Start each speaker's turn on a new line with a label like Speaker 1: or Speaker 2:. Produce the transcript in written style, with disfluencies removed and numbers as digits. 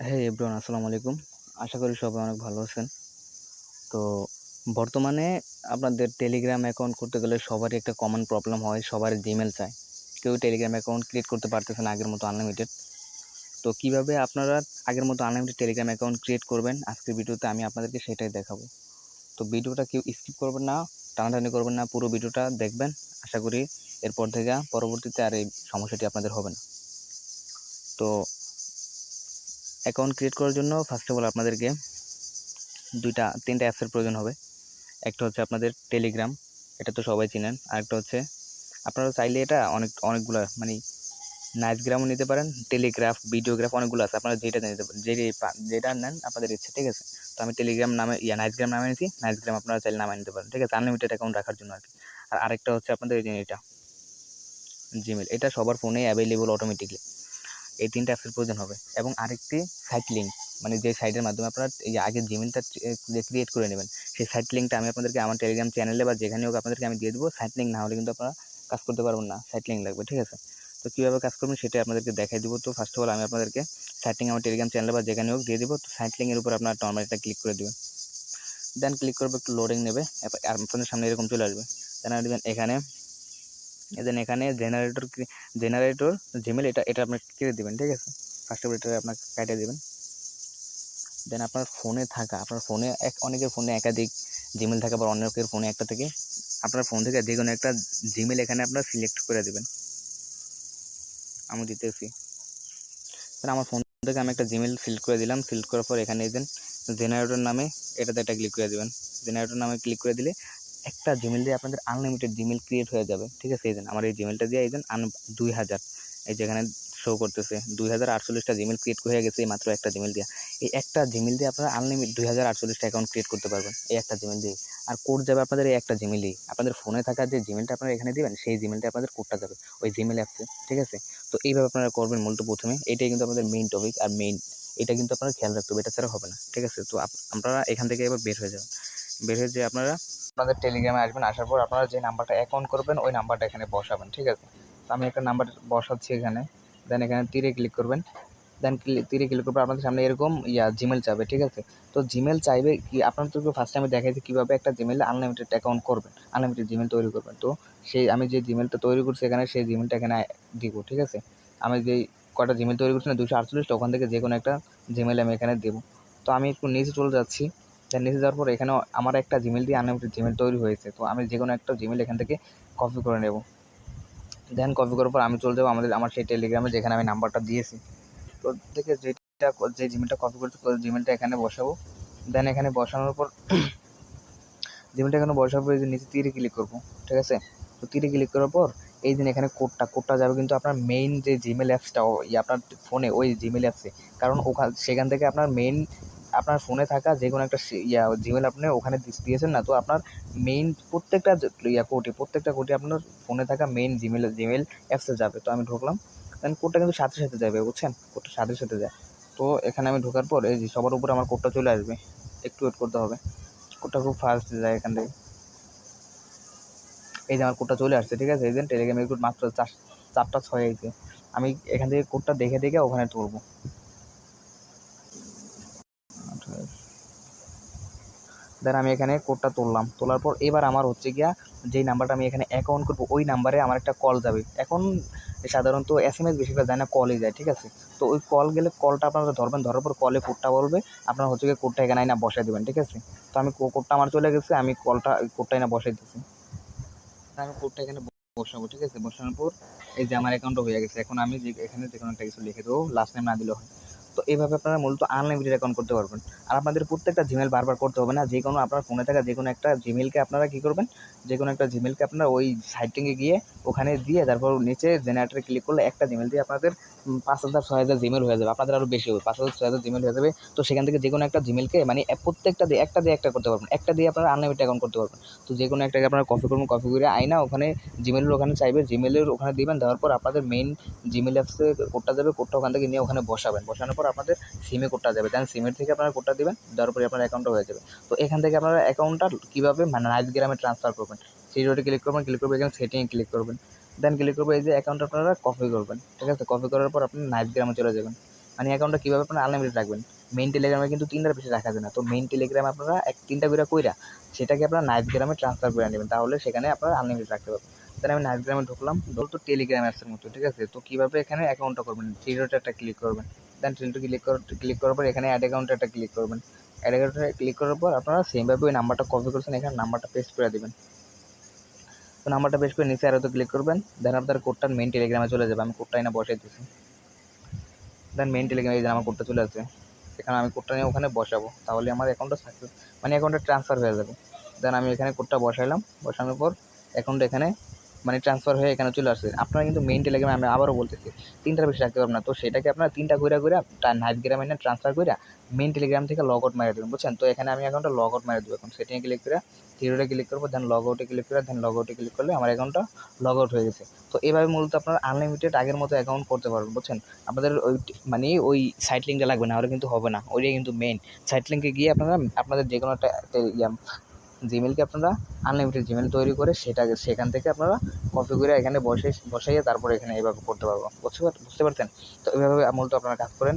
Speaker 1: হ্যাঁ এভরিওয়ান, আসসালামু আলাইকুম। আশা করি সবাই অনেক ভালো আছেন। তো বর্তমানে আপনাদের টেলিগ্রাম অ্যাকাউন্ট করতে গেলে সবারই একটা কমন প্রবলেম হয়, সবারই জিমেল চায়। কেউ টেলিগ্রাম অ্যাকাউন্ট ক্রিয়েট করতে পারতেছে না আগের মতো আনলিমিটেড। তো কিভাবে আপনারা আগের মতো আনলিমিটেড টেলিগ্রাম অ্যাকাউন্ট ক্রিয়েট করবেন, আজকের ভিডিওতে আমি আপনাদেরকে সেটাই দেখাবো। তো ভিডিওটা কেউ স্কিপ করবেন না, টানাটানি করবেন না, পুরো ভিডিওটা দেখবেন। আশা করি এরপর থেকে পরবর্তীতে আর এই সমস্যাটি আপনাদের হবে না। তো অ্যাকাউন্ট ক্রিয়েট করার জন্য ফার্স্ট অফ অল আপনাদেরকে তিনটা অ্যাপসের প্রয়োজন হবে। একটা হচ্ছে আপনাদের টেলিগ্রাম, এটা তো সবাই চিনেন। আরেকটা হচ্ছে আপনারা চাইলে এটা অনেকগুলো মানে নাইটগ্রামও নিতে পারেন, টেলিগ্রাফ, ভিডিওগ্রাফ অনেকগুলো আছে। আপনারা যেটা নিতে পারেন, যেটা নেন আপনাদের ইচ্ছে, ঠিক আছে। তো আমি টেলিগ্রাম নামে নাইটগ্রাম নামে নিয়েছি। নাইটগ্রাম আপনারা চাইলে নামে নিতে পারেন, ঠিক আছে, আনলিমিটেড অ্যাকাউন্ট রাখার জন্য আর কি। আর আরেকটা হচ্ছে আপনাদের এই যে এটা জিমেল, এটা সবার ফোনে অ্যাভেলেবল অটোমেটিকলি। এই তিনটা অ্যাপসের প্রয়োজন হবে এবং আরেকটি সাইট লিঙ্ক, মানে যে সাইটের মাধ্যমে আপনারা এই আগে জিমেলটা ক্রিয়েট করে নেবেন, সেই সাইট লিঙ্কটা আমি আপনাদেরকে আমার টেলিগ্রাম চ্যানেলে বা যেখানে হোক আপনাদেরকে আমি দিয়ে দেবো। সাইট লিঙ্ক না হলে কিন্তু আপনারা কাজ করতে পারবেন না, সাইট লিঙ্ক লাগবে, ঠিক আছে। তো কীভাবে কাজ করবেন সেটাই আপনাদেরকে দেখাই দিব। তো ফার্স্ট অফ অল আমি আপনাদেরকে সাইট লিঙ্ক আমার টেলিগ্রাম চ্যানেলে বা যেখানে হোক দিয়ে দেবো। তো সাইট লিঙ্কের উপর আপনার নর্মাল একটা ক্লিক করে দেবেন, দেন ক্লিক করবে, একটু লোডিং নেবে, আর আপনাদের সামনে এরকম চলে আসবে। দেন দেবেন এখানে, দেন এখানে জেনারেটর জিমেল, এটা আপনি কেটে দেবেন, ঠিক আছে। ফার্স্ট অফ অল এটা আপনাকে কেটে দেবেন। দেন আপনার ফোনে থাকা, আপনার ফোনে অনেকের ফোনে একাধিক জিমেল থাকে, আবার অনেকের ফোনে একটা থেকে, আপনার ফোন থেকে যে কোনো একটা জিমেল এখানে আপনার সিলেক্ট করে দেবেন। আমি দিতেছি, দেন আমার ফোন থেকে আমি একটা জিমেল সিলেক্ট করে দিলাম। সিলেক্ট করার পর এখানে দেন জেনারেটর নামে, এটাতে একটা ক্লিক করে দেবেন। জেনারেটর নামে ক্লিক করে দিলে একটা জিমেল দিয়ে আপনাদের আনলিমিটেড জিমেল ক্রিয়েট হয়ে যাবে, ঠিক আছে। এই দেন আমার এই জিমেলটা দিয়ে এই দেন 2000, এই যেখানে শো করতেছে 2048টা জিমেল ক্রিয়েট হয়ে গেছে এই মাত্র একটা জিমেল দিয়ে। এই একটা জিমেল দিয়ে আপনারা আনলিমিটেড 2048টা অ্যাকাউন্ট ক্রিয়েট করতে পারবেন এই একটা জিমেল দিয়ে। আর কোড যাবে আপনাদের এই একটা জিমেলেই, আপনাদের ফোনে থাকা যে জিমেলটা আপনারা এখানে দিবেন সেই জিমেলটা আপনাদের কোডটা যাবে ওই জিমেল অ্যাপসে, ঠিক আছে। তো এইভাবে আপনারা করবেন মূলত প্রথমে। এটাই কিন্তু আপনাদের মেইন টপিক আর মেইন, এটা কিন্তু আপনারা খেয়াল রাখতে হবে, এটা ছাড়া হবে না, ঠিক আছে। তো আপনারা এখান থেকে এবার বের হয়ে যাবেন। বের হয়ে যে আপনারা আপনাদের টেলিগ্রামে আসবেন। আসার পর আপনারা যে নাম্বারটা অ্যাকাউন্ট করবেন ওই নাম্বারটা এখানে বসাবেন, ঠিক আছে। তো আমি একটা নাম্বার বসাচ্ছি এখানে। দেন এখানে তীরে ক্লিক করবেন। দেন তীরে ক্লিক করবে, আপনাদের সামনে এরকম জিমেল চাইবে, ঠিক আছে। তো জিমেল চাইবে কি, আপনাদেরকে ফার্স্টে আমি দেখাইছি কীভাবে একটা জিমেলে আনলিমিটেড অ্যাকাউন্ট করবেন, আনলিমিটেড জিমেল তৈরি করবেন। তো আমি যে জিমেলটা তৈরি করছি এখানে, সেই জিমেলটা এখানে দিব, ঠিক আছে। আমি যেই কটা জিমেল তৈরি করছি না 248টা, ওখান থেকে যে কোনো একটা জিমেল আমি এখানে দেবো। তো আমি একটু নিচে চলে যাচ্ছি। দেন নিচে যাওয়ার পর এখানে আমার একটা জিমেল দিয়ে আনলিমিটেড জিমেল তৈরি হয়েছে। তো আমি যে কোনো একটা জিমেল এখান থেকে কপি করে নেব। দেন কপি করার পর আমি চলে যাবো আমার সেই টেলিগ্রামে যেখানে আমি নাম্বারটা দিয়েছি। তো থেকে যে জিমেলটা কপি করছি ওই জিমেলটা এখানে বসাবো। দেন এখানে বসানোর পর জিমেলটা এখানে বসানোর পর এই যে নিচে তীরে ক্লিক করবো, ঠিক আছে। তো তীরে ক্লিক করার পর এই দিন এখানে কোডটা যাবে কিন্তু আপনার মেইন যে জিমেল অ্যাপসটা আপনার ফোনে, ওই জিমেল অ্যাপসে। কারণ সেখান থেকে আপনার মেইন আপনার ফোনে থাকা যে কোনো একটা জিমেল আপনি ওখানে দিয়েছেন না। তো আপনার মেইন প্রত্যেকটা কোডই আপনার ফোনে থাকা মেইন জিমেল অ্যাপসে যাবে। তো আমি ঢুকলাম। দেন কোডটা কিন্তু সাথে সাথে যাবে, বুঝছেন, কোডটা সাথে সাথে যায়। তো এখানে আমি ঢোকার পর এই যে সবার উপরে আমার কোডটা চলে আসবে, একটু ওয়েট করতে হবে। কোডটা খুব ফাস্ট যায় এখান থেকে। এই যে আমার কোডটা চলে আসছে, ঠিক আছে। এই যে টেলিগ্রামে কোড মাত্র 4টা 6 হয়েছে। আমি এখান থেকে কোডটা দেখে দেখে ওখানে তুলবো। দেন আমি এখানে কোডটা তুললাম। তোলার পর এবার আমার হচ্ছে গিয়া যেই নাম্বারটা আমি এখানে অ্যাকাউন্ট করবো ওই নাম্বারে আমার একটা কল যাবে। এখন সাধারণত SMS বেশিরভাগ যায় না, কলই যায়, ঠিক আছে। তো ওই কল গেলে কলটা আপনারা ধরবেন, ধরার পর কলে কোডটা বলবে, আপনার হচ্ছে গিয়ে কোডটা এখানে না বসাই দেবেন, ঠিক আছে। তো আমি কোডটা আমার চলে গেছে, আমি কোডটা এনে বসাই দিচ্ছি। আমি কোডটা এখানে বসাবো, ঠিক আছে। বসানোর পর এই যে আমার অ্যাকাউন্টটা হয়ে গেছে। এখন আমি এখানে যে কোনো একটা কিছু লিখে দেবো, লাস্ট নেম না দিলেও হয়। তো এইভাবে আপনারা মূলত আনলিমিটেড অ্যাকাউন্ট করতে পারবেন। আর আপনাদের প্রত্যেকটা জিমেল বারবার করতে হবে না। যে কোনো আপনার ফোনে থাকা যে কোনো একটা জিমেলকে আপনারা কী করবেন, যে কোনো একটা জিমেলকে আপনারা ওই সাইটিংয়ে গিয়ে ওখানে দিয়ে তারপর নিচে জেনারেটরে ক্লিক করলে একটা জিমেল দিয়ে আপনাদের 5000 6000 জিমেল হয়ে যাবে। আপনাদের আরও বেশি হবে, 5000 6000 জিমেল হয়ে যাবে। তো সেখান থেকে যে কোনো একটা জিমেলকে মানে প্রত্যেকটা দিয়ে একটা করতে পারবেন, একটা দিয়ে আপনারা আনলিমিটেড অ্যাকাউন্ট করতে পারবেন। তো যে কোনো একটাকে আপনারা কপি করবেন, কপি করে আইনা ওখানে জিমেলের ওখানে চাইবে, জিমেলের ওখানে দিবেন। দেওয়ার পর আপনাদের মেইন জিমেল অ্যাপসে কোডটা যাবে, কোডটা ওখান থেকে নিয়ে ওখানে বসাবেন। বসানোর পর আপনাদের সিমে কোডটা যাবে, দেন সিমের থেকে আপনারা কোডটা দিবেন, দেওয়ার পরে আপনার অ্যাকাউন্টটা হয়ে যাবে। তো এখান থেকে আপনারা অ্যাকাউন্টটা কীভাবে মানে নাইটগ্রামে ট্রান্সফার করবেন সেই রোডে ক্লিক করবেন। ক্লিক করবে এখানে সেটিংয়ে ক্লিক করবেন। দেন ক্লিক করবে এই যে অ্যাকাউন্ট আপনারা কপি করবেন, ঠিক আছে। কপি করার পর আপনি নাইটগ্রামে চলে যাবেন। মানে অ্যাকাউন্টটা কীভাবে আপনারা আনলিমিটেড রাখবেন। মেইন টেলিগ্রামে কিন্তু 3টার বেশি রাখা যায় না। তো মেইন টেলিগ্রামে আপনারা 3টা করে কইরা সেটাকে আপনারা নাইটগ্রামে ট্রান্সফার করে নেবেন, তাহলে সেখানে আপনারা আনলিমিটেড রাখতে পারবেন। দেন আমি নাইটগ্রামে ঢুকলাম, তো টেলিগ্রাম অ্যাপসের মতো, ঠিক আছে। তো কীভাবে এখানে অ্যাকাউন্টটা করবেন, থ্রি ডটে একটা ক্লিক করবেন, দেন থ্রি ক্লিক করার পর এখানে অ্যাড অ্যাকাউন্টে একটা ক্লিক করবেন। অ্যাড অ্যাকাউন্টে ক্লিক করার পর আপনারা সেমভাবে ওই নাম্বারটা কপি করছেন এখানে নাম্বারটা পেস্ট করে দেবেন। তো নাম্বারটা পেস্ট করে নিচে আরোতে ক্লিক করবেন, দেন আপনার কোডটা মেইন টেলিগ্রামে চলে যাবে। আমি কোডটা এনে বসাই দিচ্ছি, দেন মেইন টেলিগ্রামে এই যে আমার কোডটা চলে আসছে, এখানে আমি কোডটা নিয়ে ওখানে বসাবো, তাহলে আমার অ্যাকাউন্টটা সাকসেস মানে অ্যাকাউন্টে ট্রান্সফার হয়ে যাবে। দেন আমি এখানে কোডটা বসাইলাম, বসানোর পর অ্যাকাউন্ট এখানে মানে ট্রান্সফার হয়ে এখানে চলে আসছে। আপনারা কিন্তু মেইন টেলিগ্রামে আমি আবারও বলতেছি 3টার বেশি রাখতে পারবেন না। তো সেটাকে আপনারা 3টা কইরা নাইটগ্রামে এনে ট্রান্সফার কইরা মেইন টেলিগ্রাম থেকে লগ আউট মেরে দেবেন, বুঝছেন। তো এখানে আমি অ্যাকাউন্টটা লগ আউট মেরে দেবো। এখন সেটিংয়ে ক্লিক করে থ্রিডোতে ক্লিক করবো, দেন লগ আউটে ক্লিক করে দেন লগ আউটে ক্লিক করলে আমার অ্যাকাউন্টটা লগ আউট হয়ে গেছে। তো এভাবে মূলত আপনারা আনলিমিটেড আগের মতো অ্যাকাউন্ট করতে পারবেন, বুঝছেন। আপনাদের ওই মানে ওই সাইট লিঙ্কটা লাগবে না, হলে কিন্তু হবে না। ওইটাই কিন্তু মেইন সাইট লিঙ্কে গিয়ে আপনারা আপনাদের যে কোনো একটা জিমেলকে আপনারা আনলিমিটেড জিমেল তৈরি করে সেখান থেকে আপনারা কপি করে এখানে বসাইয়ে তারপরে এখানে এভাবে করতে পারবো, বুঝতে পারছেন। তো এভাবে মূলত আপনারা কাজ করেন।